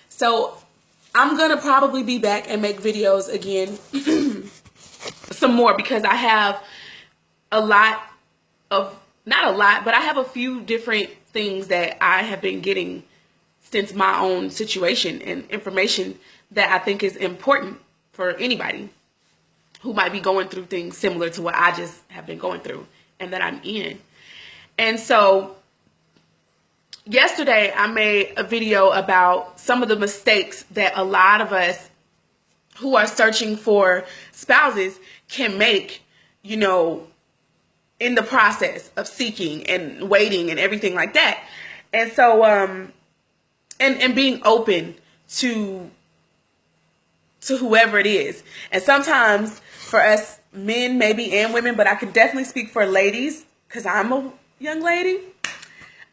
So I'm gonna probably be back and make videos again some more, because I have a lot of, not a lot, but I have a few different things that I have been getting since my own situation, and information that I think is important for anybody who might be going through things similar to what I just have been going through and that I'm in. And so yesterday I made a video about some of the mistakes that a lot of us who are searching for spouses can make, you know, in the process of seeking and waiting and everything like that. And so, and being open to whoever it is. And sometimes for us men, maybe, and women, but I can definitely speak for ladies, because I'm a young lady.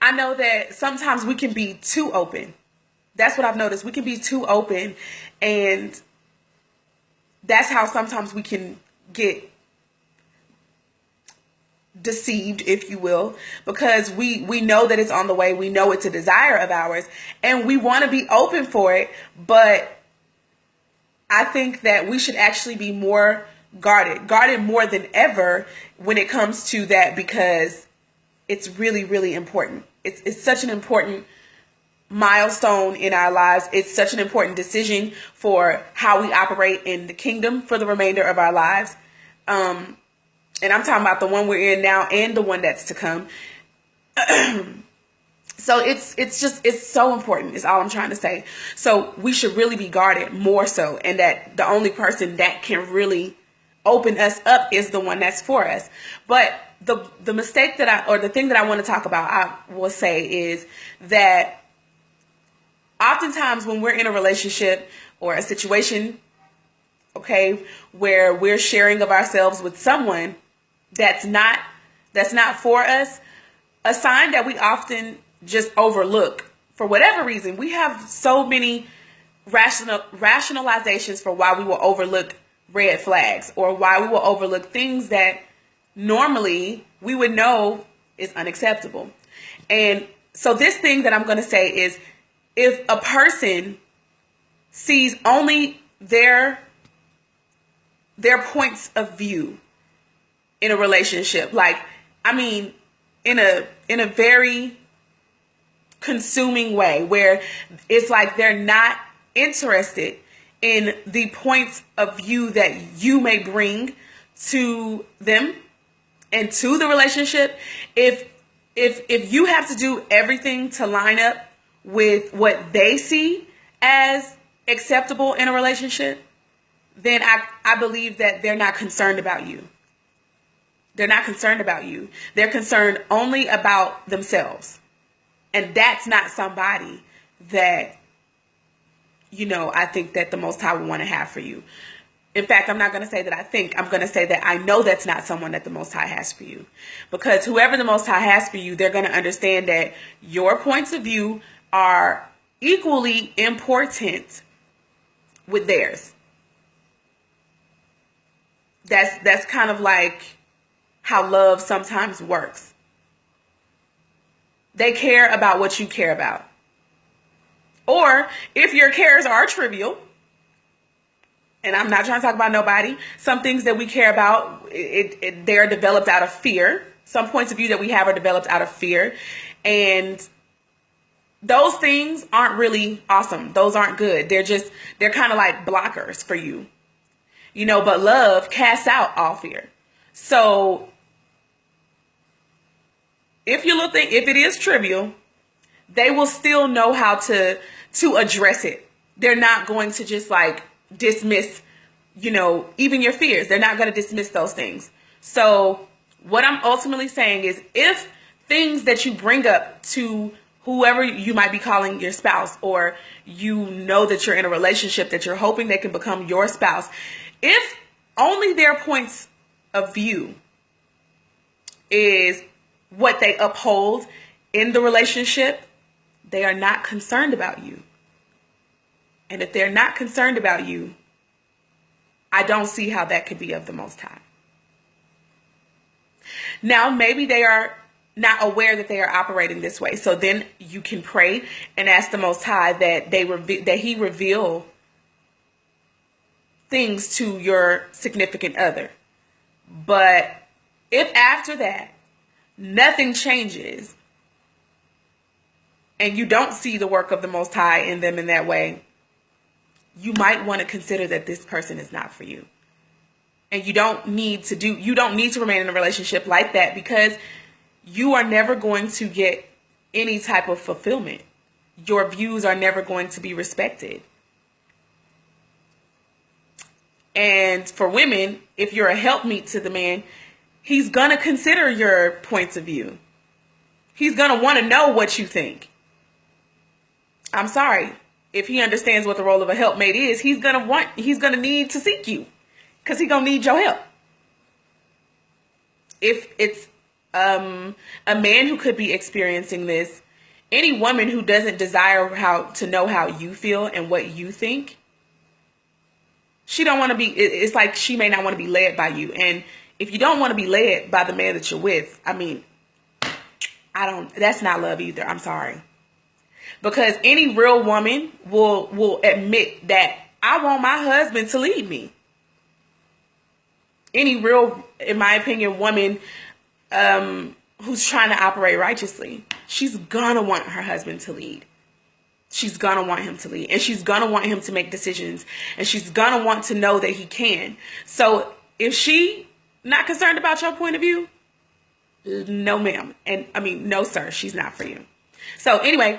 I know that sometimes we can be too open. That's what I've noticed. We can be too open, and that's how sometimes we can get deceived, if you will, because we know that it's on the way. We know it's a desire of ours, and we want to be open for it. But I think that we should actually be more guarded more than ever when it comes to that, because it's really, really important. It's such an important milestone in our lives. It's such an important decision for how we operate in the kingdom for the remainder of our lives. And I'm talking about the one we're in now and the one that's to come. So it's so important, is all I'm trying to say. So we should really be guarded more so, and that the only person that can really open us up is the one that's for us. But the mistake or the thing that I want to talk about, I will say, is that oftentimes when we're in a relationship or a situation, okay, where we're sharing of ourselves with someone that's not for us, a sign that we often just overlook for whatever reason. We have so many rationalizations for why we will overlook red flags, or why we will overlook things that normally we would know is unacceptable. And so this thing that I'm going to say is, if a person sees only their points of view in a relationship, like, I mean, in a very consuming way, where it's like they're not interested in the points of view that you may bring to them and to the relationship. If you have to do everything to line up with what they see as acceptable in a relationship, then I believe that they're not concerned about you. They're not concerned about you. They're concerned only about themselves. And that's not somebody that, you know, I think that the Most High would want to have for you. In fact, I'm not going to say that I think. I'm going to say that I know that's not someone that the Most High has for you. Because whoever the Most High has for you, they're going to understand that your points of view are equally important with theirs. That's kind of like how love sometimes works. They care about what you care about. Or if your cares are trivial, and I'm not trying to talk about nobody, some things that we care about, they're developed out of fear. Some points of view that we have are developed out of fear. And those things aren't really awesome. Those aren't good. They're kind of like blockers for you. You know, but love casts out all fear. So if it is trivial, they will still know how to address it. They're not going to just like dismiss, you know, even your fears. They're not going to dismiss those things. So what I'm ultimately saying is, if things that you bring up to whoever you might be calling your spouse, or you know that you're in a relationship that you're hoping they can become your spouse, if only their points of view is what they uphold in the relationship, they are not concerned about you. And if they're not concerned about you, I don't see how that could be of the Most High. Now, maybe they are not aware that they are operating this way. So then you can pray and ask the Most High that He reveal things to your significant other. But if after that nothing changes and you don't see the work of the Most High in them in that way, you might want to consider that this person is not for you. And you don't need to remain in a relationship like that, because you are never going to get any type of fulfillment. Your views are never going to be respected. And for women, if you're a helpmeet to the man, he's going to consider your points of view. He's going to want to know what you think. I'm sorry. If he understands what the role of a helpmate is, he's going to need to seek you, because he's going to need your help. If it's a man who could be experiencing this, any woman who doesn't desire to know how you feel and what you think, she don't want to be, it's like she may not want to be led by you. And if you don't want to be led by the man that you're with, I mean, that's not love either. I'm sorry. Because any real woman will admit that I want my husband to lead me. Any real, in my opinion, woman who's trying to operate righteously, she's gonna want her husband to lead. She's gonna want him to lead, and she's gonna want him to make decisions, and she's gonna want to know that he can. So if she not concerned about your point of view, no ma'am, and I mean no sir, she's not for you. So anyway,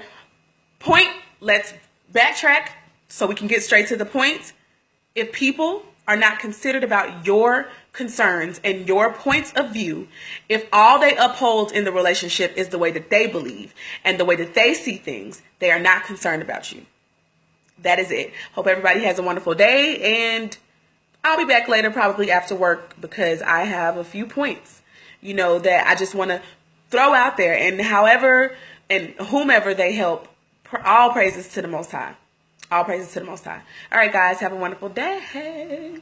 let's backtrack so we can get straight to the point. If people are not considered about your concerns and your points of view, if all they uphold in the relationship is the way that they believe and the way that they see things, they are not concerned about you. That is it. Hope everybody has a wonderful day, and I'll be back later, probably after work, because I have a few points, that I just want to throw out there. And however and whomever they help, all praises to the Most High. All praises to the Most High. All right, guys, have a wonderful day.